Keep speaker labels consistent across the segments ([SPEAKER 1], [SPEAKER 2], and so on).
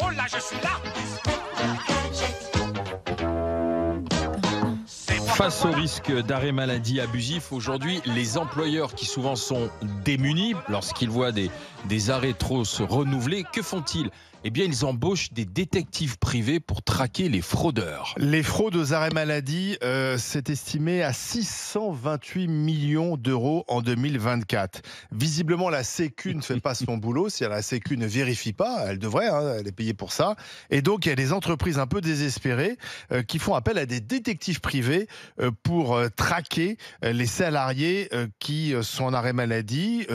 [SPEAKER 1] Oh là, je suis là.
[SPEAKER 2] Face au risque d'arrêt maladie abusif, aujourd'hui, les employeurs qui souvent sont démunis lorsqu'ils voient des arrêts trop se renouveler, que font-ils ? Eh bien, ils embauchent des détectives privés pour traquer les fraudeurs.
[SPEAKER 3] Les fraudes aux arrêts maladie, c'est estimé à 628 millions d'euros en 2024. Visiblement, la Sécu ne fait pas son boulot. Si la Sécu ne vérifie pas, elle devrait, elle est payée pour ça. Et donc, il y a des entreprises un peu désespérées qui font appel à des détectives privés pour traquer les salariés qui sont en arrêt maladie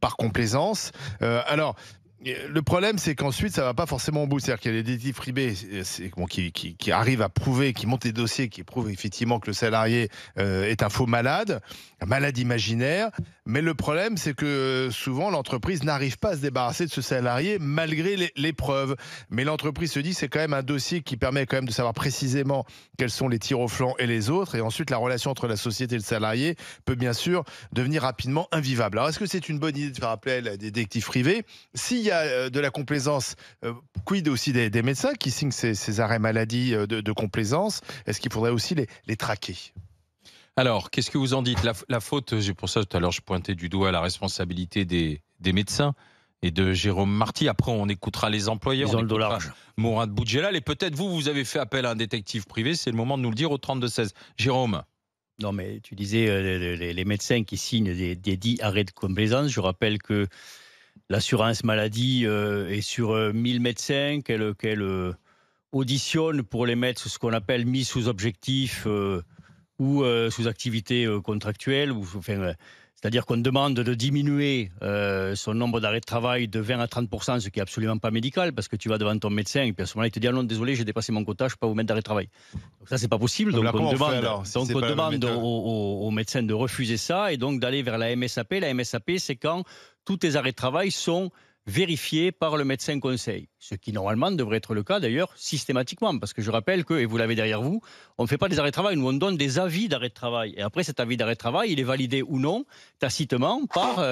[SPEAKER 3] par complaisance. Alors, le problème, c'est qu'ensuite, ça ne va pas forcément au bout. C'est-à-dire qu'il y a des détectives privés qui arrivent à prouver, qui montent des dossiers, qui prouvent effectivement que le salarié est un faux malade, un malade imaginaire. Mais le problème, c'est que souvent, l'entreprise n'arrive pas à se débarrasser de ce salarié malgré les preuves. Mais l'entreprise se dit c'est quand même un dossier qui permet quand même de savoir précisément quels sont les tirs au flanc et les autres. Et ensuite, la relation entre la société et le salarié peut bien sûr devenir rapidement invivable. Alors, est-ce que c'est une bonne idée de faire appel à des détectives privés ? S'il y a de la complaisance, quid aussi des médecins qui signent ces arrêts maladie de complaisance ? Est-ce qu'il faudrait aussi les traquer ?
[SPEAKER 2] Alors, qu'est-ce que vous en dites ? La faute, pour ça tout à l'heure, je pointais du doigt la responsabilité des médecins et de Jérôme Marty. Après, on écoutera les employeurs.
[SPEAKER 4] Ils ont le dos large.
[SPEAKER 2] Mourad Boudjelal. Et peut-être vous avez fait appel à un détective privé. C'est le moment de nous le dire au 32-16. Jérôme ?
[SPEAKER 4] Non, mais tu disais les médecins qui signent des dits arrêts de complaisance. Je rappelle que l'assurance maladie est sur 1000 médecins qu'elle auditionne pour les mettre ce qu'on appelle mis sous objectif ou sous activité contractuelle. C'est-à-dire qu'on demande de diminuer son nombre d'arrêts de travail de 20 à 30%, ce qui n'est absolument pas médical, parce que tu vas devant ton médecin et puis à ce moment-là, il te dit « Ah non, désolé, j'ai dépassé mon quota, je ne peux pas vous mettre d'arrêt de travail ». Donc ça, c'est pas possible. Donc on demande aux médecins de refuser ça et donc d'aller vers la MSAP. La MSAP, c'est quand tous tes arrêts de travail sont vérifiés par le médecin conseil. Ce qui normalement devrait être le cas d'ailleurs systématiquement. Parce que je rappelle que, et vous l'avez derrière vous, on ne fait pas des arrêts de travail, nous on donne des avis d'arrêt de travail. Et après cet avis d'arrêt de travail, il est validé ou non, tacitement, par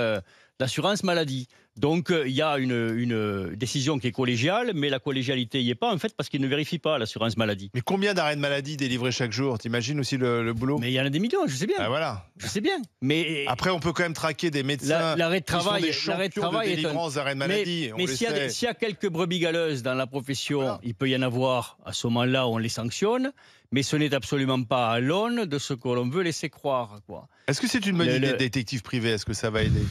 [SPEAKER 4] l'assurance maladie. Donc il y a une décision qui est collégiale, mais la collégialité n'y est pas en fait parce qu'il ne vérifie pas l'assurance maladie.
[SPEAKER 3] Mais combien d'arrêts de maladie délivrés chaque jour ? T'imagines aussi le boulot ?
[SPEAKER 4] Mais il y en a des millions, je sais bien.
[SPEAKER 3] Ah, voilà.
[SPEAKER 4] Je sais bien. Mais
[SPEAKER 3] après, on peut quand même traquer des médecins
[SPEAKER 4] l'arrêt de travail,
[SPEAKER 3] qui sont des champions de délivrance d'arrêt de maladie.
[SPEAKER 4] Mais s'il y a quelques brebis galeuses dans la profession, voilà, il peut y en avoir. À ce moment-là, on les sanctionne. Mais ce n'est absolument pas à l'aune de ce que l'on veut laisser croire.
[SPEAKER 3] Est-ce que c'est une bonne idée de détective privé ? Est-ce que ça va aider ?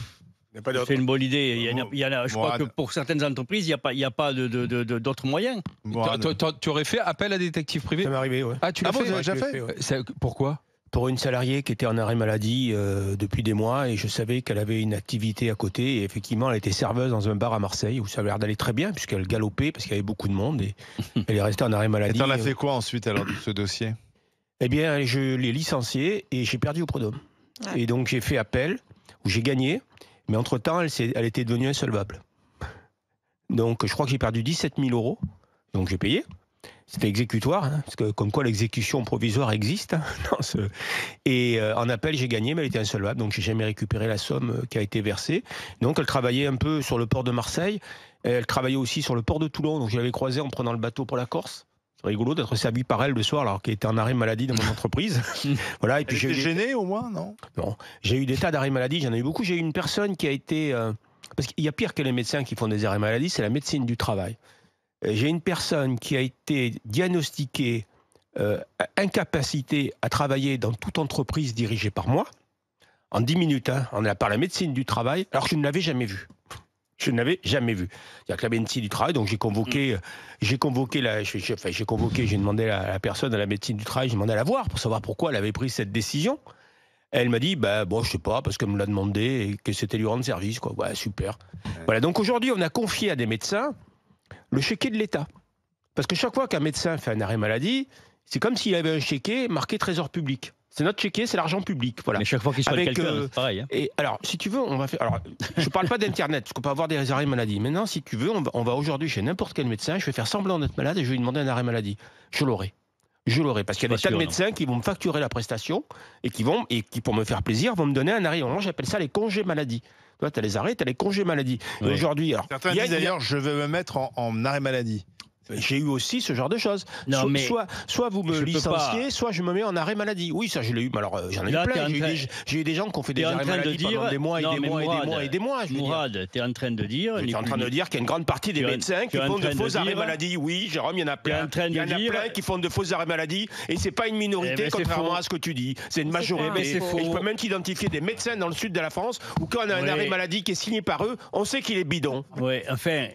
[SPEAKER 4] C'est une bonne idée. Je crois que pour certaines entreprises, il n'y a pas d'autres moyens.
[SPEAKER 2] Tu aurais fait appel à des détectives privés ?
[SPEAKER 5] Ça m'est arrivé, oui.
[SPEAKER 2] Ah, tu l'as fait,
[SPEAKER 3] déjà fait,
[SPEAKER 2] ouais. Pourquoi ?
[SPEAKER 5] Pour une salariée qui était en arrêt maladie depuis des mois et je savais qu'elle avait une activité à côté et effectivement elle était serveuse dans un bar à Marseille où ça avait l'air d'aller très bien puisqu'elle galopait parce qu'il y avait beaucoup de monde et elle est restée en arrêt maladie.
[SPEAKER 3] Et t'en as fait quoi ensuite alors de ce dossier ?
[SPEAKER 5] Eh bien je l'ai licenciée et j'ai perdu au prud'homme. Ouais. Et donc j'ai fait appel où j'ai gagné mais entre-temps elle était devenue insolvable. Donc je crois que j'ai perdu 17 000 euros donc j'ai payé. C'était exécutoire, parce que comme quoi l'exécution provisoire existe. Et en appel, j'ai gagné, mais elle était insolvable, donc j'ai jamais récupéré la somme qui a été versée. Donc elle travaillait un peu sur le port de Marseille, elle travaillait aussi sur le port de Toulon, donc je l'avais croisée en prenant le bateau pour la Corse. C'est rigolo d'être servi par elle le soir, alors qu'elle était en arrêt maladie dans mon entreprise. Voilà. Et puis
[SPEAKER 3] j'ai gêné au moins, non ?
[SPEAKER 5] Non, j'ai eu des tas d'arrêts maladie, j'en ai eu beaucoup. J'ai eu une personne qui a été... parce qu'il y a pire que les médecins qui font des arrêts maladie, c'est la médecine du travail. J'ai une personne qui a été diagnostiquée incapacité à travailler dans toute entreprise dirigée par moi, en 10 minutes, par la médecine du travail, alors que je ne l'avais jamais vue. Je ne l'avais jamais vue. C'est-à-dire que la médecine du travail, donc j'ai demandé à la personne à la médecine du travail, j'ai demandé à la voir pour savoir pourquoi elle avait pris cette décision. Elle m'a dit, je sais pas, parce qu'elle me l'a demandé et que c'était lui rendre service, quoi. Ouais, super. Voilà, donc aujourd'hui, on a confié à des médecins le chéquier de l'État. Parce que chaque fois qu'un médecin fait un arrêt maladie, c'est comme s'il avait un chéquier marqué trésor public. C'est notre chéquier, c'est l'argent public. Voilà.
[SPEAKER 4] Mais chaque fois qu'il soit quelqu'un, c'est pareil.
[SPEAKER 5] Et alors, si tu veux, on va faire. Alors, je parle pas d'Internet, parce qu'on peut avoir des arrêts maladie. Maintenant, si tu veux, on va aujourd'hui chez n'importe quel médecin, je vais faire semblant d'être malade et je vais lui demander un arrêt maladie. Je l'aurai. Parce qu'il y a des tas de médecins qui vont me facturer la prestation et qui, pour me faire plaisir, vont me donner un arrêt. Moi, j'appelle ça les congés maladie. Toi, tu as les arrêts, tu as les congés maladie.
[SPEAKER 4] Oui.
[SPEAKER 5] Aujourd'hui, alors,
[SPEAKER 3] Certains disent d'ailleurs, je vais me mettre en arrêt maladie.
[SPEAKER 5] j'ai eu aussi ce genre de choses.
[SPEAKER 4] Non, mais
[SPEAKER 5] soit vous me
[SPEAKER 4] je peux
[SPEAKER 5] licenciez,
[SPEAKER 4] pas.
[SPEAKER 5] soit je me mets en arrêt maladie. Oui, ça je l'ai eu, mais alors j'en ai eu
[SPEAKER 4] Là,
[SPEAKER 5] plein.
[SPEAKER 4] t'es en train-
[SPEAKER 5] J'ai eu des gens qui ont fait des
[SPEAKER 4] t'es en
[SPEAKER 5] arrêts
[SPEAKER 4] train de
[SPEAKER 5] maladie
[SPEAKER 4] dire-
[SPEAKER 5] pendant des mois et
[SPEAKER 4] Non,
[SPEAKER 5] des
[SPEAKER 4] mais
[SPEAKER 5] mois et des
[SPEAKER 4] Mourad,
[SPEAKER 5] mois et des mois. je veux dire.
[SPEAKER 4] Mourad, tu es en train de dire.
[SPEAKER 5] Je suis en train de dire qu'il y a une grande partie des
[SPEAKER 4] tu es-
[SPEAKER 5] médecins qui
[SPEAKER 4] tu es en
[SPEAKER 5] font de
[SPEAKER 4] train de
[SPEAKER 5] faux arrêts
[SPEAKER 4] dire-
[SPEAKER 5] maladie. Oui, Jérôme, il y en a
[SPEAKER 4] Tu es
[SPEAKER 5] plein.
[SPEAKER 4] en train
[SPEAKER 5] Il y en
[SPEAKER 4] de
[SPEAKER 5] a
[SPEAKER 4] dire-
[SPEAKER 5] plein qui font de faux arrêts maladie et c'est pas une minorité,
[SPEAKER 4] Eh ben, c'est
[SPEAKER 5] contrairement
[SPEAKER 4] faux.
[SPEAKER 5] à ce que tu dis. C'est une majorité.
[SPEAKER 4] mais c'est faux.
[SPEAKER 5] Et je peux même t'identifier des médecins dans le sud de la France où quand on a un
[SPEAKER 4] Oui.
[SPEAKER 5] arrêt maladie qui est signé par eux, on sait qu'il est bidon.
[SPEAKER 4] Oui, enfin.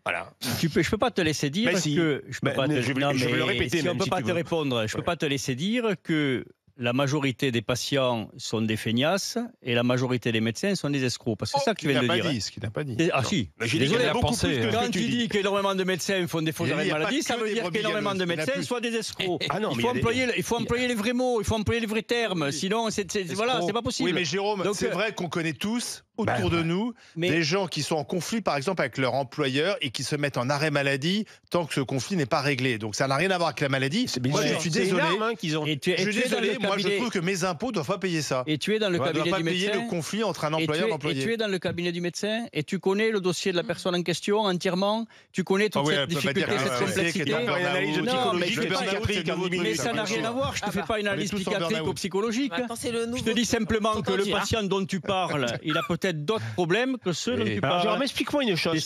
[SPEAKER 5] Voilà.
[SPEAKER 4] Je peux pas te laisser dire
[SPEAKER 5] Mais si.
[SPEAKER 4] que je peux
[SPEAKER 5] Mais
[SPEAKER 4] pas te,
[SPEAKER 5] je vais
[SPEAKER 4] non,
[SPEAKER 5] le
[SPEAKER 4] mais
[SPEAKER 5] répéter
[SPEAKER 4] si on
[SPEAKER 5] même,
[SPEAKER 4] peut
[SPEAKER 5] si
[SPEAKER 4] pas
[SPEAKER 5] tu
[SPEAKER 4] te
[SPEAKER 5] veux.
[SPEAKER 4] répondre, je peux pas te laisser dire que la majorité des patients sont des feignasses et la majorité des médecins sont des escrocs. Parce que c'est ça que tu viens de dire.
[SPEAKER 3] Ce qu'il n'a pas dit.
[SPEAKER 4] Ah si,
[SPEAKER 5] Mais j'ai dit
[SPEAKER 4] désolé.
[SPEAKER 5] qu'il y en a beaucoup
[SPEAKER 2] pensé,
[SPEAKER 5] plus que ce
[SPEAKER 4] Quand
[SPEAKER 5] que
[SPEAKER 4] tu dis qu'énormément de médecins font des faux
[SPEAKER 3] Il y a
[SPEAKER 4] arrêts de
[SPEAKER 3] pas
[SPEAKER 4] maladie,
[SPEAKER 3] que
[SPEAKER 4] ça veut
[SPEAKER 3] des
[SPEAKER 4] dire
[SPEAKER 3] brebis
[SPEAKER 4] qu'énormément de
[SPEAKER 3] galeuses, il y en a
[SPEAKER 4] médecins
[SPEAKER 3] plus.
[SPEAKER 4] soient des escrocs.
[SPEAKER 5] Ah non,
[SPEAKER 4] il
[SPEAKER 5] mais
[SPEAKER 4] faut
[SPEAKER 5] il y a des-
[SPEAKER 4] il faut employer les vrais mots, il faut employer les vrais termes. Sinon, voilà, c'est pas possible.
[SPEAKER 3] Oui, mais Jérôme,
[SPEAKER 4] Donc,
[SPEAKER 3] c'est vrai qu'on connaît tous
[SPEAKER 5] Bah,
[SPEAKER 3] autour de nous
[SPEAKER 4] mais-
[SPEAKER 3] des gens qui sont en conflit, par exemple, avec leur employeur et qui se mettent en arrêt maladie tant que ce conflit n'est pas réglé. Donc ça n'a rien à voir avec la maladie. Moi, je suis
[SPEAKER 5] C'est
[SPEAKER 3] désolé.
[SPEAKER 5] énorme, hein, qu'ils ont.
[SPEAKER 4] Et tu es
[SPEAKER 3] Je suis
[SPEAKER 4] dans le
[SPEAKER 3] désolé, moi je
[SPEAKER 4] cabinet-
[SPEAKER 3] trouve que mes impôts ne doivent pas payer ça.
[SPEAKER 4] Et tu es dans le
[SPEAKER 3] On ne doit
[SPEAKER 4] cabinet
[SPEAKER 3] pas
[SPEAKER 4] du
[SPEAKER 3] payer
[SPEAKER 4] médecin.
[SPEAKER 3] le conflit entre un employeur et un
[SPEAKER 4] Et tu
[SPEAKER 3] employé.
[SPEAKER 4] es dans le cabinet du médecin et tu connais le dossier de la personne en question entièrement. Tu connais toute
[SPEAKER 3] Ah oui,
[SPEAKER 4] cette
[SPEAKER 3] elle peut pas
[SPEAKER 4] difficulté,
[SPEAKER 3] dire
[SPEAKER 4] cette
[SPEAKER 3] qu'elle sait
[SPEAKER 4] complexité.
[SPEAKER 3] qu'elle est en
[SPEAKER 5] Une analyse
[SPEAKER 3] burn-out.
[SPEAKER 4] Non, mais
[SPEAKER 5] psychologique
[SPEAKER 4] je
[SPEAKER 5] et
[SPEAKER 4] fais pas-
[SPEAKER 5] psychiatrique en 10 minutes.
[SPEAKER 4] Mais ça n'a rien à voir. Je te fais pas une analyse
[SPEAKER 3] tous en
[SPEAKER 4] psychiatrique
[SPEAKER 3] burn-out.
[SPEAKER 4] ou psychologique.
[SPEAKER 1] Attends, c'est le
[SPEAKER 4] Je
[SPEAKER 1] nouveau.
[SPEAKER 4] te dis simplement
[SPEAKER 1] Faut
[SPEAKER 4] que
[SPEAKER 1] pas
[SPEAKER 4] le
[SPEAKER 1] dire, hein.
[SPEAKER 4] patient dont tu parles, il a peut-être d'autres problèmes que ceux dont tu
[SPEAKER 5] Alors,
[SPEAKER 4] parles.
[SPEAKER 5] Jérôme, explique-moi une chose.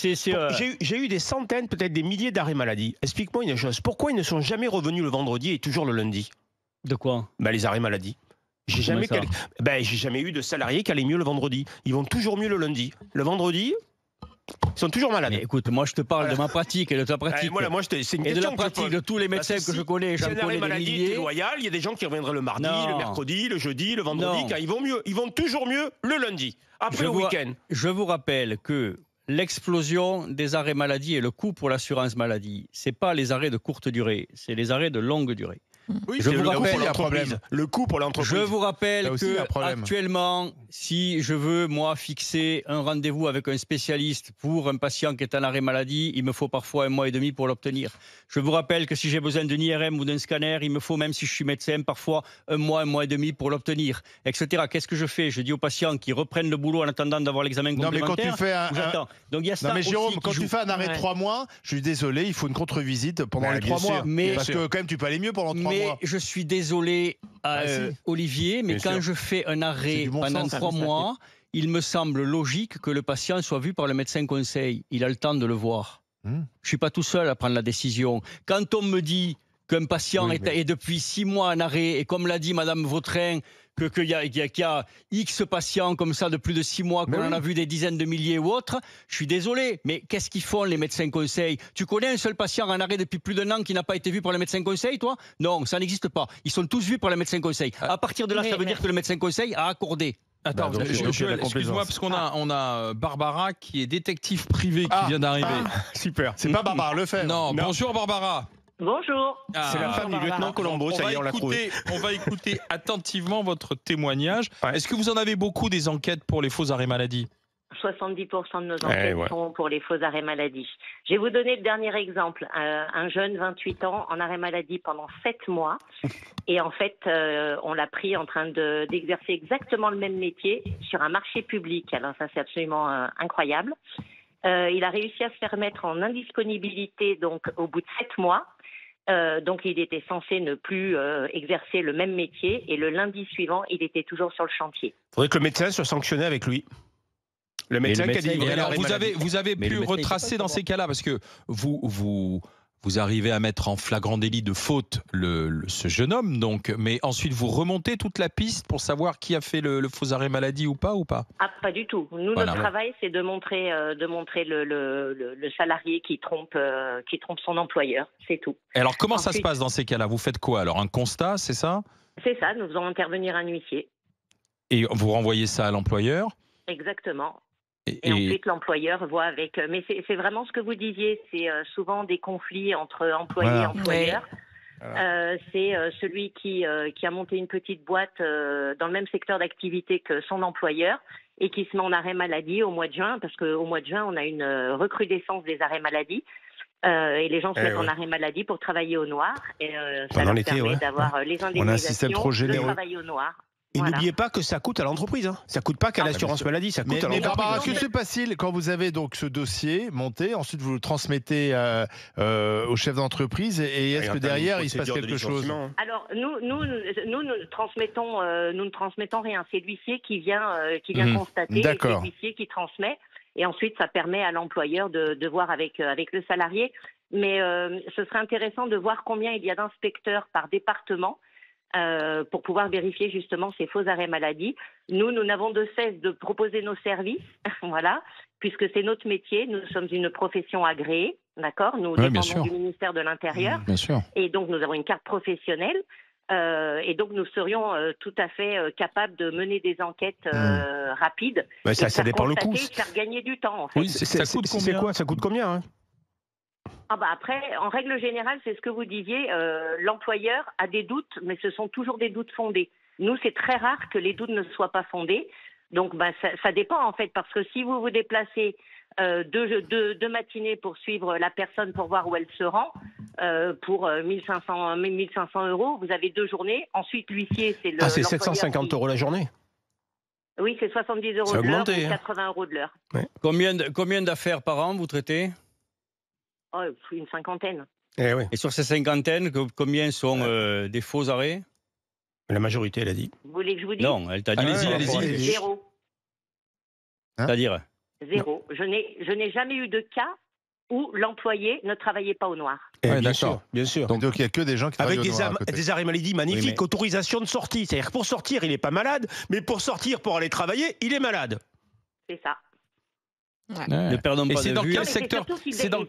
[SPEAKER 5] J'ai eu des centaines, peut-être des milliers d'arrêts maladie. Explique-moi une chose. Pourquoi ils ne sont jamais revenus le vendredi et toujours le lundi?
[SPEAKER 4] De quoi?
[SPEAKER 5] Les arrêts maladie. J'ai jamais,
[SPEAKER 4] ça
[SPEAKER 5] j'ai jamais eu de salarié qui allait mieux le vendredi. Ils vont toujours mieux le lundi. Le vendredi, ils sont toujours malades.
[SPEAKER 4] Mais écoute, moi je te parle de ma pratique et de ta pratique.
[SPEAKER 5] Voilà, moi, c'est une
[SPEAKER 4] Et de
[SPEAKER 5] question
[SPEAKER 4] la
[SPEAKER 5] que je
[SPEAKER 4] pratique
[SPEAKER 5] pose.
[SPEAKER 4] de tous les médecins
[SPEAKER 5] Parce
[SPEAKER 4] que je connais,
[SPEAKER 5] si
[SPEAKER 4] j'en
[SPEAKER 5] un arrêt
[SPEAKER 4] connais des
[SPEAKER 5] maladie était
[SPEAKER 4] milliers.
[SPEAKER 5] loyal, il y a des gens qui reviendraient le mardi,
[SPEAKER 4] Non.
[SPEAKER 5] le mercredi, le jeudi, le vendredi,
[SPEAKER 4] Non.
[SPEAKER 5] quand ils vont mieux. Ils vont toujours mieux le lundi, après
[SPEAKER 4] Je
[SPEAKER 5] le
[SPEAKER 4] vous-
[SPEAKER 5] week-end.
[SPEAKER 4] Je vous rappelle que l'explosion des arrêts maladie et le coût pour l'assurance maladie, c'est pas les arrêts de courte durée, c'est les arrêts de longue durée.
[SPEAKER 5] Oui,
[SPEAKER 4] Je
[SPEAKER 5] c'est
[SPEAKER 4] vous
[SPEAKER 5] le coût
[SPEAKER 4] rappelle,
[SPEAKER 5] pour
[SPEAKER 3] il y a un
[SPEAKER 5] l'entreprise.
[SPEAKER 3] problème.
[SPEAKER 5] Le coût pour l'entreprise.
[SPEAKER 4] Je vous rappelle
[SPEAKER 3] Là aussi, il y a un
[SPEAKER 4] que
[SPEAKER 3] problème.
[SPEAKER 4] actuellement, si je veux moi fixer un rendez-vous avec un spécialiste pour un patient qui est en arrêt maladie, il me faut parfois 1 mois et demi pour l'obtenir. Je vous rappelle que si j'ai besoin d'un IRM ou d'un scanner, il me faut, même si je suis médecin, parfois 1 mois et demi pour l'obtenir, etc. Qu'est-ce que je fais? Je dis aux patients qui reprennent le boulot en attendant d'avoir l'examen
[SPEAKER 3] Non, mais
[SPEAKER 4] complémentaire.
[SPEAKER 3] quand tu fais
[SPEAKER 4] ou j'attends. Donc il y a ça
[SPEAKER 3] Non mais
[SPEAKER 4] aussi
[SPEAKER 3] Jérôme,
[SPEAKER 4] qui
[SPEAKER 3] quand
[SPEAKER 4] joue.
[SPEAKER 3] tu fais un arrêt de
[SPEAKER 1] Ouais.
[SPEAKER 3] 3 mois, je suis désolé, il faut une contre-visite pendant
[SPEAKER 5] Bah,
[SPEAKER 3] les
[SPEAKER 5] bien
[SPEAKER 3] 3 mois.
[SPEAKER 5] sûr.
[SPEAKER 4] Mais-
[SPEAKER 3] Parce que quand même, tu peux aller mieux pendant 3
[SPEAKER 4] Mais
[SPEAKER 3] mois.
[SPEAKER 4] je suis désolé,
[SPEAKER 3] Ah, si.
[SPEAKER 4] Olivier, mais
[SPEAKER 5] Bien
[SPEAKER 4] quand
[SPEAKER 5] sûr.
[SPEAKER 4] je fais un
[SPEAKER 3] C'est
[SPEAKER 4] arrêt
[SPEAKER 3] du bon
[SPEAKER 4] pendant
[SPEAKER 3] sens, ça,
[SPEAKER 4] 3
[SPEAKER 1] mais ça
[SPEAKER 4] mois, il me semble logique que le patient soit vu par le médecin conseil. Il a le temps de le voir. Je ne suis pas tout seul à prendre la décision. Quand on me dit qu'un patient
[SPEAKER 3] Oui,
[SPEAKER 4] est depuis 6 mois en arrêt, et comme l'a dit Madame Vautrin, qu'il y a X patients comme ça de plus de 6 mois, qu'on
[SPEAKER 3] Mais
[SPEAKER 4] en
[SPEAKER 3] oui.
[SPEAKER 4] a vu des dizaines de milliers ou autres, je suis désolé, mais qu'est-ce qu'ils font les médecins conseils? Tu connais un seul patient en arrêt depuis plus d'1 an qui n'a pas été vu par le médecin conseil, toi? Non, ça n'existe pas. Ils sont tous vus par le médecin conseil. À partir de là,
[SPEAKER 1] Mais-
[SPEAKER 4] ça veut dire que le médecin conseil a accordé.
[SPEAKER 2] Attends,
[SPEAKER 3] Bah, donc,
[SPEAKER 2] Joël,
[SPEAKER 3] donc, il y a la
[SPEAKER 2] excuse-moi,
[SPEAKER 3] complaisance.
[SPEAKER 2] parce qu'on a Barbara qui est détective privée qui vient d'arriver.
[SPEAKER 5] Super.
[SPEAKER 3] C'est pas Barbara Lefebvre.
[SPEAKER 2] Non, bonjour Barbara.
[SPEAKER 6] Bonjour.
[SPEAKER 5] C'est la femme du lieutenant Colombo, ça y est, on l'a trouvé.
[SPEAKER 2] On va écouter attentivement votre témoignage.
[SPEAKER 5] Ouais.
[SPEAKER 2] Est-ce que vous en avez beaucoup des enquêtes pour les faux arrêts maladie?
[SPEAKER 6] 70% de nos enquêtes
[SPEAKER 5] ouais.
[SPEAKER 6] sont pour les faux arrêts maladie. Je vais vous donner le dernier exemple. Un jeune, 28 ans, en arrêt maladie pendant 7 mois. Et en fait, on l'a pris en train d'exercer exactement le même métier sur un marché public. Alors ça, c'est absolument incroyable. Il a réussi à se faire mettre en indisponibilité donc au bout de 7 mois. Donc il était censé ne plus exercer le même métier. Et le lundi suivant, il était toujours sur le chantier.
[SPEAKER 5] Il faudrait que le médecin soit sanctionné avec lui. Le médecin qui a
[SPEAKER 4] médecin,
[SPEAKER 5] délivré
[SPEAKER 2] Et alors,
[SPEAKER 5] l'arrêt maladie.
[SPEAKER 2] vous avez
[SPEAKER 4] Mais
[SPEAKER 2] pu
[SPEAKER 4] le médecin, il
[SPEAKER 2] retracer
[SPEAKER 4] peut pas
[SPEAKER 2] dans ces cas-là, parce que vous arrivez à mettre en flagrant délit de faute ce jeune homme, donc, mais ensuite vous remontez toute la piste pour savoir qui a fait le faux arrêt maladie ou pas
[SPEAKER 6] Ah, pas du tout. Nous,
[SPEAKER 2] Voilà.
[SPEAKER 6] notre travail, c'est de montrer le salarié qui trompe son employeur. C'est tout.
[SPEAKER 2] Et alors, comment ça se
[SPEAKER 6] Ensuite-
[SPEAKER 2] passe dans ces cas-là? Vous faites quoi? Alors, un constat, c'est ça?
[SPEAKER 6] C'est ça, nous faisons intervenir un huissier.
[SPEAKER 2] Et vous renvoyez ça à l'employeur?
[SPEAKER 6] Exactement.
[SPEAKER 2] Et,
[SPEAKER 6] Et ensuite, l'employeur voit avec... Mais c'est vraiment ce que vous disiez, c'est souvent des conflits entre employés
[SPEAKER 3] Voilà.
[SPEAKER 6] et employeurs.
[SPEAKER 3] Voilà.
[SPEAKER 6] C'est celui qui a monté une petite boîte dans le même secteur d'activité que son employeur et qui se met en arrêt maladie au mois de juin, parce qu'au mois de juin, on a une recrudescence des arrêts maladie. Et les gens se mettent en arrêt maladie pour travailler au noir. Et ça
[SPEAKER 5] Pendant
[SPEAKER 6] leur
[SPEAKER 5] l'été,
[SPEAKER 6] permet
[SPEAKER 5] ouais.
[SPEAKER 6] d'avoir les
[SPEAKER 3] On a un
[SPEAKER 6] indemnisations,
[SPEAKER 3] système trop
[SPEAKER 6] de
[SPEAKER 3] généreux.
[SPEAKER 6] travailler au noir.
[SPEAKER 5] Et
[SPEAKER 6] Voilà.
[SPEAKER 5] n'oubliez pas que ça coûte à l'entreprise. Hein. Ça coûte pas qu'à
[SPEAKER 6] Ah,
[SPEAKER 5] l'assurance maladie, ça coûte à
[SPEAKER 3] Mais
[SPEAKER 5] l'entreprise.
[SPEAKER 3] Barbara,
[SPEAKER 6] Non,
[SPEAKER 3] que
[SPEAKER 6] mais-
[SPEAKER 3] se passe-t-il quand vous avez donc ce dossier monté, ensuite vous le transmettez au chef d'entreprise et est-ce que derrière il se passe quelque chose?
[SPEAKER 6] Alors nous ne transmettons rien. C'est l'huissier qui vient constater, et c'est
[SPEAKER 3] D'accord.
[SPEAKER 6] l'huissier qui transmet. Et ensuite, ça permet à l'employeur de voir avec le salarié. Mais ce serait intéressant de voir combien il y a d'inspecteurs par département pour pouvoir vérifier justement ces faux arrêts maladie. Nous n'avons de cesse de proposer nos services, voilà, puisque c'est notre métier. Nous sommes une profession agréée, d'accord. Nous
[SPEAKER 2] bien
[SPEAKER 6] dépendons
[SPEAKER 2] sûr.
[SPEAKER 6] du ministère de l'Intérieur.
[SPEAKER 2] Bien sûr.
[SPEAKER 6] Et donc, nous avons une carte professionnelle. Et donc, nous serions tout à fait capables de mener des enquêtes rapides.
[SPEAKER 5] Mais
[SPEAKER 6] et de
[SPEAKER 5] ça
[SPEAKER 6] faire
[SPEAKER 5] dépend le
[SPEAKER 6] constater,
[SPEAKER 5] coût.
[SPEAKER 6] de faire gagner du temps, en fait.
[SPEAKER 2] Oui, ça coûte
[SPEAKER 5] C'est
[SPEAKER 2] combien?
[SPEAKER 5] quoi? Ça coûte combien hein?
[SPEAKER 6] Ah bah après, en règle générale, c'est ce que vous disiez, l'employeur a des doutes, mais ce sont toujours des doutes fondés. Nous, c'est très rare que les doutes ne soient pas fondés. Donc, ça dépend, en fait, parce que si vous vous déplacez deux matinées pour suivre la personne pour voir où elle se rend, pour 1500 €, vous avez 2 journées. Ensuite, l'huissier, c'est le.
[SPEAKER 5] Ah, c'est
[SPEAKER 6] l'employeur
[SPEAKER 5] 750
[SPEAKER 6] qui-
[SPEAKER 5] € la journée.
[SPEAKER 6] Oui, c'est 70 €
[SPEAKER 5] Ça a
[SPEAKER 6] de l'heure
[SPEAKER 5] augmenté,
[SPEAKER 6] ou
[SPEAKER 5] hein.
[SPEAKER 6] 80 € de l'heure.
[SPEAKER 4] Combien d'affaires par an vous traitez?
[SPEAKER 6] Oh, une cinquantaine.
[SPEAKER 5] Eh oui,
[SPEAKER 4] Et sur ces cinquantaines, combien sont des faux arrêts?
[SPEAKER 5] la majorité, elle a dit.
[SPEAKER 6] Vous voulez que je vous dise?
[SPEAKER 4] Non, elle t'a dit.
[SPEAKER 2] Allez-y,
[SPEAKER 5] Ouais,
[SPEAKER 2] allez-y.
[SPEAKER 5] allez-y.
[SPEAKER 6] Zéro.
[SPEAKER 4] C'est-à-dire?
[SPEAKER 6] Zéro. Je n'ai jamais eu de cas où l'employé ne travaillait pas au noir.
[SPEAKER 5] Eh,
[SPEAKER 2] Ouais,
[SPEAKER 5] bien
[SPEAKER 2] d'accord.
[SPEAKER 5] sûr, bien sûr.
[SPEAKER 3] Donc il n'y a que des gens qui
[SPEAKER 5] Avec
[SPEAKER 3] travaillent au noir à côté.
[SPEAKER 5] des arrêts maladie magnifiques,
[SPEAKER 4] Oui, mais-
[SPEAKER 5] autorisation de sortie. C'est-à-dire que pour sortir, il n'est pas malade, mais pour sortir, pour aller travailler, il est malade.
[SPEAKER 6] C'est ça.
[SPEAKER 4] Ne perdons
[SPEAKER 2] Et
[SPEAKER 4] pas
[SPEAKER 2] c'est
[SPEAKER 4] de
[SPEAKER 2] dans
[SPEAKER 4] vue.
[SPEAKER 2] quel
[SPEAKER 6] Non, mais
[SPEAKER 2] secteur?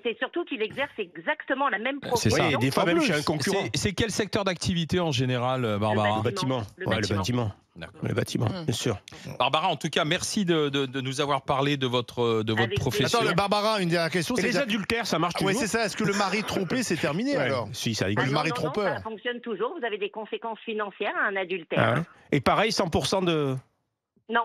[SPEAKER 6] C'est surtout qu'il exerce exactement la même
[SPEAKER 2] C'est
[SPEAKER 6] profession.
[SPEAKER 2] ça.
[SPEAKER 5] Oui, et des fois
[SPEAKER 3] En
[SPEAKER 5] même
[SPEAKER 3] plus,
[SPEAKER 5] chez un concurrent.
[SPEAKER 2] C'est quel secteur d'activité en général, Barbara?
[SPEAKER 5] Le bâtiment.
[SPEAKER 6] Le
[SPEAKER 5] Ouais,
[SPEAKER 6] bâtiment.
[SPEAKER 2] D'accord.
[SPEAKER 5] Le bâtiment, bien sûr.
[SPEAKER 2] Barbara, en tout cas, merci de nous avoir parlé de votre
[SPEAKER 6] Avec
[SPEAKER 2] profession.
[SPEAKER 3] Attends, Barbara, une dernière question.
[SPEAKER 5] Et les
[SPEAKER 3] que-
[SPEAKER 5] adultères, ça marche
[SPEAKER 3] Ouais,
[SPEAKER 5] toujours
[SPEAKER 3] c'est ça. Est-ce que le mari trompé, c'est terminé
[SPEAKER 5] Ouais.
[SPEAKER 3] alors?
[SPEAKER 5] Si, ça
[SPEAKER 3] Le
[SPEAKER 5] existe.
[SPEAKER 3] mari
[SPEAKER 6] non,
[SPEAKER 3] trompeur.
[SPEAKER 6] ça fonctionne toujours. Vous avez des conséquences financières à un adultère.
[SPEAKER 5] Ah ouais. Et pareil, 100% de...
[SPEAKER 6] Non.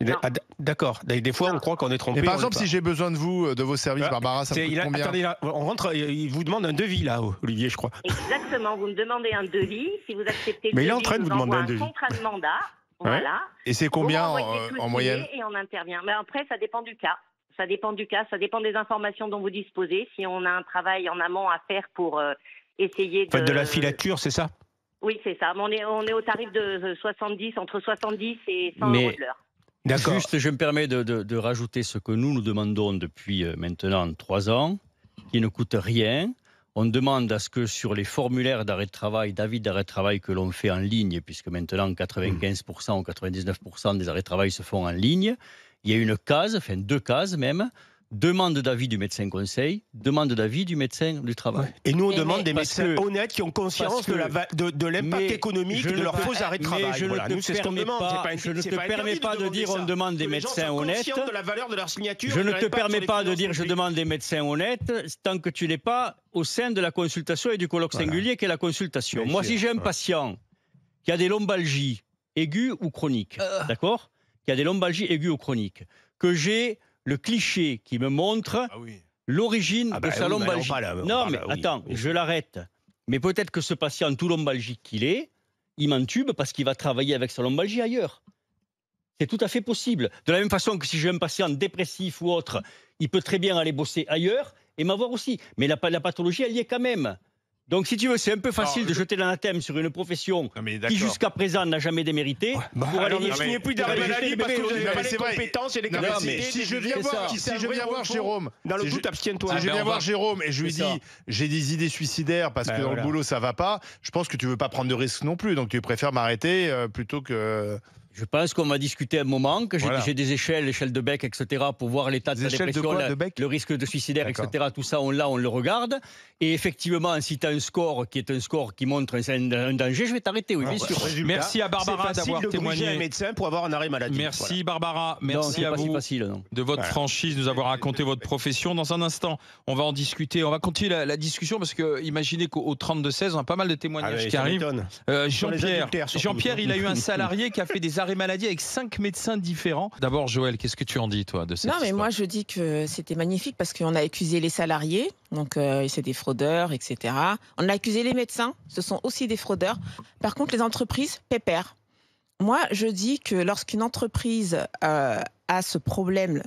[SPEAKER 6] Non.
[SPEAKER 5] Ah, d'accord. Des fois, on croit qu'on est trompé.
[SPEAKER 3] Et par
[SPEAKER 5] on
[SPEAKER 3] exemple,
[SPEAKER 5] l'est
[SPEAKER 3] si j'ai besoin de vous, de vos services,
[SPEAKER 5] Ah,
[SPEAKER 3] Barbara, ça me coûte combien?
[SPEAKER 5] Attendez, là, on rentre, il vous demande un devis, là, Olivier, je crois.
[SPEAKER 6] Exactement. Vous me demandez un devis. Si vous acceptez le
[SPEAKER 5] Mais il est en
[SPEAKER 6] devis,
[SPEAKER 5] train de
[SPEAKER 6] je
[SPEAKER 5] vous demander
[SPEAKER 6] envoie
[SPEAKER 5] un devis.
[SPEAKER 6] contrat de mandat. Voilà.
[SPEAKER 3] Et c'est combien
[SPEAKER 6] Vous m'envoyez tout le
[SPEAKER 3] en moyenne?
[SPEAKER 6] signé et on intervient. Mais après, ça dépend du cas. Ça dépend du cas. Ça dépend des informations dont vous disposez. Si on a un travail en amont à faire pour essayer
[SPEAKER 5] Faites de la filature, c'est ça?
[SPEAKER 6] Oui, c'est ça. Mais on est au tarif de 70, entre 70 et 100
[SPEAKER 4] Mais-
[SPEAKER 6] € de l'heure.
[SPEAKER 5] D'accord.
[SPEAKER 4] Juste, je me permets de rajouter ce que nous demandons depuis maintenant 3 ans, qui ne coûte rien. On demande à ce que sur les formulaires d'arrêt de travail, d'avis d'arrêt de travail que l'on fait en ligne, puisque maintenant 95% ou 99% des arrêts de travail se font en ligne, il y a une case, enfin 2 cases même, demande d'avis du médecin conseil, demande d'avis du médecin du travail.
[SPEAKER 5] Et nous, on
[SPEAKER 1] Mais-
[SPEAKER 5] demande des
[SPEAKER 4] parce
[SPEAKER 5] médecins
[SPEAKER 4] que-
[SPEAKER 5] honnêtes qui ont conscience
[SPEAKER 4] parce que-
[SPEAKER 5] de l'impact
[SPEAKER 4] Mais
[SPEAKER 5] économique
[SPEAKER 4] je
[SPEAKER 5] de
[SPEAKER 4] ne
[SPEAKER 5] leurs
[SPEAKER 4] te-
[SPEAKER 5] faux arrêts de
[SPEAKER 4] mais
[SPEAKER 5] travail.
[SPEAKER 4] je ne
[SPEAKER 5] Voilà,
[SPEAKER 4] te
[SPEAKER 5] nous, c'est ce qu'on
[SPEAKER 4] permets
[SPEAKER 5] demande.
[SPEAKER 4] pas-
[SPEAKER 5] C'est pas-
[SPEAKER 4] je ne
[SPEAKER 5] c'est
[SPEAKER 4] te
[SPEAKER 5] pas
[SPEAKER 4] permets
[SPEAKER 5] interdit
[SPEAKER 4] pas de
[SPEAKER 5] demander
[SPEAKER 4] dire on
[SPEAKER 5] ça.
[SPEAKER 4] demande des
[SPEAKER 5] Que les gens
[SPEAKER 4] médecins
[SPEAKER 5] soient conscients
[SPEAKER 4] honnêtes.
[SPEAKER 5] de la valeur de leur signature.
[SPEAKER 4] Je
[SPEAKER 5] et
[SPEAKER 4] ne
[SPEAKER 5] de
[SPEAKER 4] te
[SPEAKER 5] l'impact
[SPEAKER 4] permets
[SPEAKER 5] sur les
[SPEAKER 4] pas de
[SPEAKER 5] finances
[SPEAKER 4] dire je
[SPEAKER 5] publiques.
[SPEAKER 4] demande des médecins honnêtes tant que tu n'es pas au sein de la consultation et du colloque
[SPEAKER 5] Voilà.
[SPEAKER 4] singulier qui est la consultation.
[SPEAKER 5] Bien
[SPEAKER 4] Moi,
[SPEAKER 5] sûr,
[SPEAKER 4] si j'ai un
[SPEAKER 5] ouais.
[SPEAKER 4] patient qui a des lombalgies aiguës ou chroniques, d'accord, qui a des lombalgies aiguës ou chroniques, que j'ai le cliché qui me montre
[SPEAKER 3] Ah oui.
[SPEAKER 4] l'origine
[SPEAKER 5] Ah
[SPEAKER 4] de
[SPEAKER 5] bah
[SPEAKER 4] sa
[SPEAKER 5] oui, mais on
[SPEAKER 4] lombalgie.
[SPEAKER 5] parle- on
[SPEAKER 4] Non,
[SPEAKER 5] parle-
[SPEAKER 4] mais
[SPEAKER 5] oui,
[SPEAKER 4] attends,
[SPEAKER 5] oui.
[SPEAKER 4] je l'arrête. Mais peut-être que ce patient, tout lombalgique qu'il est, il m'entube parce qu'il va travailler avec sa lombalgie ailleurs. C'est tout à fait possible. De la même façon que si j'ai un patient dépressif ou autre, il peut très bien aller bosser ailleurs et m'avoir aussi. Mais la pathologie, elle y est quand même. Donc, si tu veux, c'est un peu facile de jeter l'anathème sur une profession
[SPEAKER 3] Non, mais
[SPEAKER 4] qui,
[SPEAKER 3] d'accord.
[SPEAKER 4] jusqu'à présent, n'a jamais démérité.
[SPEAKER 5] Bah,
[SPEAKER 4] pour aller
[SPEAKER 5] alors ne
[SPEAKER 4] dire-
[SPEAKER 5] signez plus d'arrêt
[SPEAKER 4] Non, mais-
[SPEAKER 5] maladie parce que vous n'avez
[SPEAKER 3] mais
[SPEAKER 5] pas
[SPEAKER 3] c'est
[SPEAKER 5] les
[SPEAKER 3] vrai.
[SPEAKER 5] compétences et les
[SPEAKER 3] Non, mais
[SPEAKER 5] capacités.
[SPEAKER 3] si je
[SPEAKER 5] des-
[SPEAKER 3] viens
[SPEAKER 4] c'est
[SPEAKER 3] voir,
[SPEAKER 4] ça.
[SPEAKER 3] si
[SPEAKER 5] C'est un
[SPEAKER 3] je
[SPEAKER 5] vrai
[SPEAKER 3] viens voir
[SPEAKER 5] bon
[SPEAKER 3] Jérôme,
[SPEAKER 5] Dans le
[SPEAKER 3] si
[SPEAKER 5] doute, abstiens-toi.
[SPEAKER 3] Si je
[SPEAKER 2] ben,
[SPEAKER 3] viens
[SPEAKER 2] on
[SPEAKER 3] voir
[SPEAKER 2] va-
[SPEAKER 3] Jérôme et je lui
[SPEAKER 4] C'est ça.
[SPEAKER 3] dis j'ai des idées suicidaires parce
[SPEAKER 5] Ben
[SPEAKER 3] que dans
[SPEAKER 5] voilà.
[SPEAKER 3] le boulot ça va pas, je pense que tu veux pas prendre de risques non plus, donc tu préfères m'arrêter plutôt que.
[SPEAKER 4] Je pense qu'on va discuter un moment, que
[SPEAKER 3] Voilà.
[SPEAKER 4] j'ai des échelles de Beck, etc., pour voir l'état de
[SPEAKER 3] Des
[SPEAKER 4] sa
[SPEAKER 3] échelles de
[SPEAKER 4] dépression,
[SPEAKER 3] quoi, de Beck
[SPEAKER 4] le risque de suicidaire,
[SPEAKER 3] D'accord.
[SPEAKER 4] etc. Tout ça, on le regarde. Et effectivement, si tu as un score qui est un score qui montre un danger, je vais t'arrêter, oui, bien sûr.
[SPEAKER 2] Merci à Barbara
[SPEAKER 5] C'est facile
[SPEAKER 2] d'avoir
[SPEAKER 5] de gruger un
[SPEAKER 2] témoigné.
[SPEAKER 5] médecin pour avoir un arrêt maladie.
[SPEAKER 2] Merci Barbara,
[SPEAKER 4] Non,
[SPEAKER 2] merci
[SPEAKER 4] c'est
[SPEAKER 2] à
[SPEAKER 4] pas si
[SPEAKER 2] vous
[SPEAKER 4] facile, non.
[SPEAKER 2] de votre
[SPEAKER 5] Voilà.
[SPEAKER 2] franchise, nous avoir raconté votre profession. Dans un instant, on va en discuter, on va continuer la discussion parce que imaginez qu'au 32-16, on a pas mal de témoignages qui arrivent. Jean-Pierre, il a eu un salarié qui a fait des arrêts maladie avec 5 médecins différents. D'abord, Joël, qu'est-ce que tu en dis, toi, de cette
[SPEAKER 1] Non, mais
[SPEAKER 2] histoire
[SPEAKER 1] moi, je dis que c'était magnifique parce qu'on a accusé les salariés, donc c'est des fraudeurs, etc. On a accusé les médecins, ce sont aussi des fraudeurs. Par contre, les entreprises, pépère. Moi, je dis que lorsqu'une entreprise a ce problème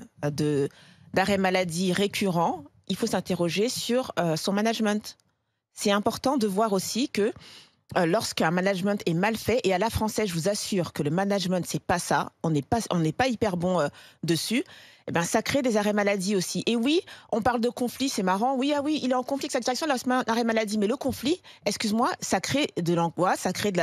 [SPEAKER 1] d'arrêt maladie récurrent, il faut s'interroger sur son management. C'est important de voir aussi que lorsqu'un management est mal fait, et à la française, je vous assure que le management, c'est pas ça, on n'est pas hyper bon dessus, eh ben, ça crée des arrêts maladie aussi. Et oui, on parle de conflit, c'est marrant. Oui, ah oui, il est en conflit avec sa direction, là, c'est un arrêt maladie. Mais le conflit, excuse-moi, ça crée de l'angoisse, ça crée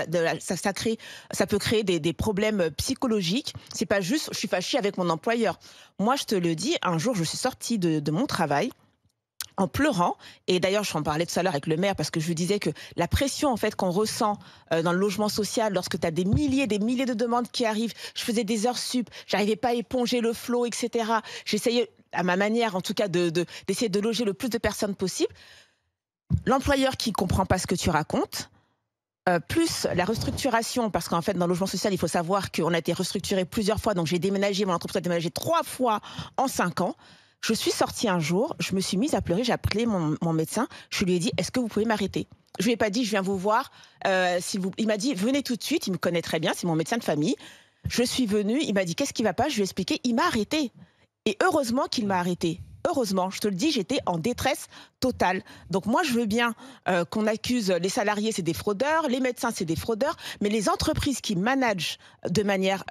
[SPEAKER 1] ça peut créer des problèmes psychologiques. C'est pas juste, je suis fâchée avec mon employeur. Moi, je te le dis, un jour, je suis sortie de mon travail en pleurant. Et d'ailleurs, je en parlais tout à l'heure avec le maire parce que je lui disais que la pression en fait qu'on ressent dans le logement social lorsque tu as des milliers de demandes qui arrivent. Je faisais des heures sup, j'arrivais pas à éponger le flot, etc. J'essayais à ma manière, en tout cas, d'essayer de loger le plus de personnes possible. L'employeur qui comprend pas ce que tu racontes. Plus la restructuration, parce qu'en fait, dans le logement social, il faut savoir qu'on a été restructuré plusieurs fois. Donc, j'ai déménagé, mon entreprise a déménagé 3 fois en 5 ans. Je suis sortie un jour, je me suis mise à pleurer, j'ai appelé mon médecin, je lui ai dit, est-ce que vous pouvez m'arrêter? Je lui ai pas dit, je viens vous voir, il m'a dit, venez tout de suite, il me connaît très bien, c'est mon médecin de famille. Je suis venue, il m'a dit, qu'est-ce qui va pas? Je lui ai expliqué, il m'a arrêté. Et heureusement qu'il m'a arrêté. Heureusement, je te le dis, j'étais en détresse totale. Donc moi, je veux bien qu'on accuse les salariés, c'est des fraudeurs, les médecins, c'est des fraudeurs, mais les entreprises qui managent de manière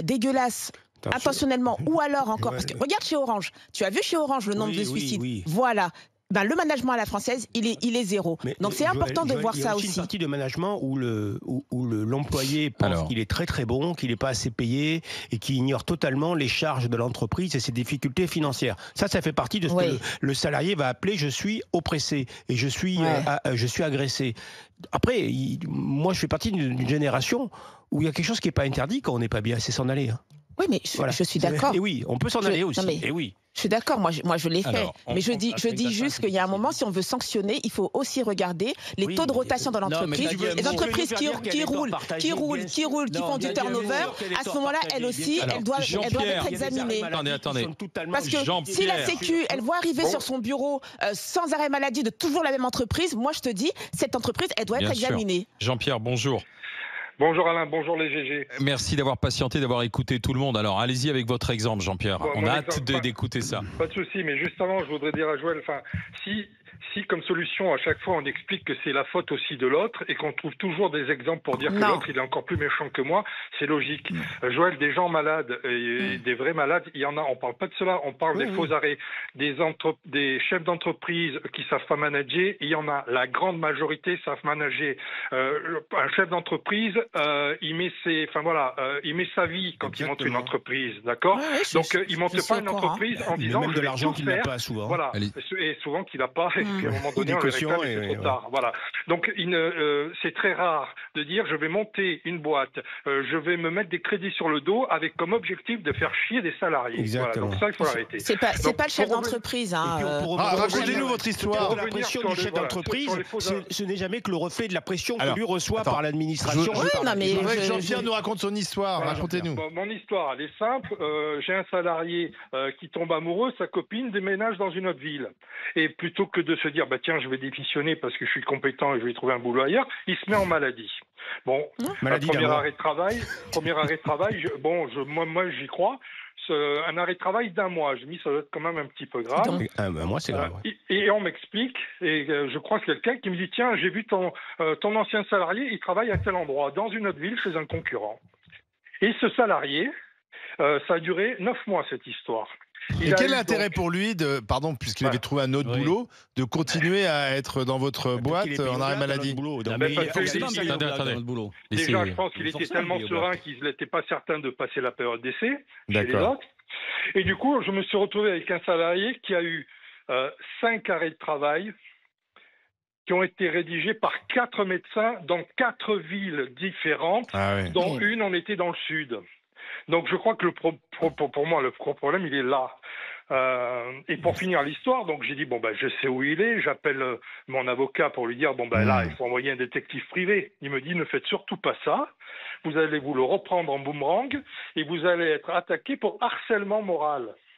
[SPEAKER 1] dégueulasse, intentionnellement, ou alors encore, parce que regarde chez Orange, tu as vu chez Orange le nombre de suicides, voilà. Ben, le management à la française, il est zéro. Donc c'est important de voir ça aussi.
[SPEAKER 5] Il y a une partie de management où l'employé pense qu'il est très très bon, qu'il n'est pas assez payé et qui ignore totalement les charges de l'entreprise et ses difficultés financières. Ça fait partie de ce que le salarié va appeler « je suis oppressé » et je suis agressé. Après, moi je fais partie d'une génération où il y a quelque chose qui n'est pas interdit quand on n'est pas bien, c'est s'en aller.
[SPEAKER 1] Oui, mais je suis d'accord.
[SPEAKER 5] Et oui, on peut s'en aller aussi.
[SPEAKER 1] Et oui. Je suis d'accord, moi je l'ai fait. Mais je dis juste qu'il y a un moment, si on veut sanctionner, il faut aussi regarder les taux de rotation dans l'entreprise. Les entreprises qui roulent, qui font du turnover, à ce moment-là, elles aussi, elles doivent être examinées.
[SPEAKER 2] Attendez.
[SPEAKER 1] Parce que si la Sécu, elle voit arriver sur son bureau sans arrêt maladie de toujours la même entreprise, moi je te dis, cette entreprise, elle doit être examinée.
[SPEAKER 2] Jean-Pierre, bonjour.
[SPEAKER 7] Bonjour Alain, bonjour les GG.
[SPEAKER 2] Merci d'avoir patienté, d'avoir écouté tout le monde. Alors allez-y avec votre exemple, Jean-Pierre. On a hâte d'écouter ça.
[SPEAKER 7] Pas de souci, mais juste avant, je voudrais dire à Joël, si comme solution à chaque fois on explique que c'est la faute aussi de l'autre et qu'on trouve toujours des exemples pour dire que l'autre il est encore plus méchant que moi, c'est logique. Joël, des gens malades et des vrais malades, il y en a. On parle pas de cela, on parle des faux arrêts, des chefs d'entreprise qui savent pas manager. Il y en a. La grande majorité savent manager. Un chef d'entreprise, il met sa vie quand il monte une entreprise, d'accord. Donc il monte pas une entreprise en disant
[SPEAKER 5] même de l'argent qu'il n'a pas souvent.
[SPEAKER 7] Voilà, et souvent qu'il n'a pas. Et à un moment donné, on le réclame et c'est trop tard. Voilà. Donc, c'est très rare de dire je vais monter une boîte, je vais me mettre des crédits sur le dos avec comme objectif de faire chier des salariés. Voilà. Donc ça, il faut l'arrêter.
[SPEAKER 1] C'est pas le chef d'entreprise.
[SPEAKER 3] Racontez-nous votre histoire.
[SPEAKER 5] La pression du chef d'entreprise, ce n'est jamais que le reflet de la pression que lui reçoit par l'administration.
[SPEAKER 3] Je voudrais que Jean-Pierre nous raconte son histoire. Racontez-nous.
[SPEAKER 7] Mon histoire, elle est simple. J'ai un salarié qui tombe amoureux, sa copine déménage dans une autre ville. Et plutôt que de se dire tiens, je vais démissionner parce que je suis compétent et je vais trouver un boulot ailleurs, il se met en maladie. Bon, premier arrêt de travail, moi j'y crois. Un arrêt de travail d'1 mois, je me dis ça doit être quand même un petit peu grave.
[SPEAKER 5] Moi c'est grave.
[SPEAKER 7] Et on m'explique, et je crois que c'est quelqu'un qui me dit tiens, j'ai vu ton ancien salarié, il travaille à tel endroit, dans une autre ville, chez un concurrent. Et ce salarié, ça a duré 9 mois cette histoire.
[SPEAKER 3] Et quel est l'intérêt pour lui puisqu'il avait trouvé un autre boulot, de continuer à être dans votre boîte en arrêt maladie?
[SPEAKER 7] Déjà, je pense qu'il était tellement serein qu'il n'était pas certain de passer la période d'essai chez les autres. Et du coup, je me suis retrouvé avec un salarié qui a eu 5 arrêts de travail qui ont été rédigés par 4 médecins dans 4 villes différentes, dont une on était dans le sud. Donc je crois que pour moi le problème il est là. Et pour finir l'histoire, donc j'ai dit je sais où il est, j'appelle mon avocat pour lui dire là il faut envoyer un détective privé. Il me dit ne faites surtout pas ça, vous allez vous le reprendre en boomerang et vous allez être attaqué pour harcèlement moral.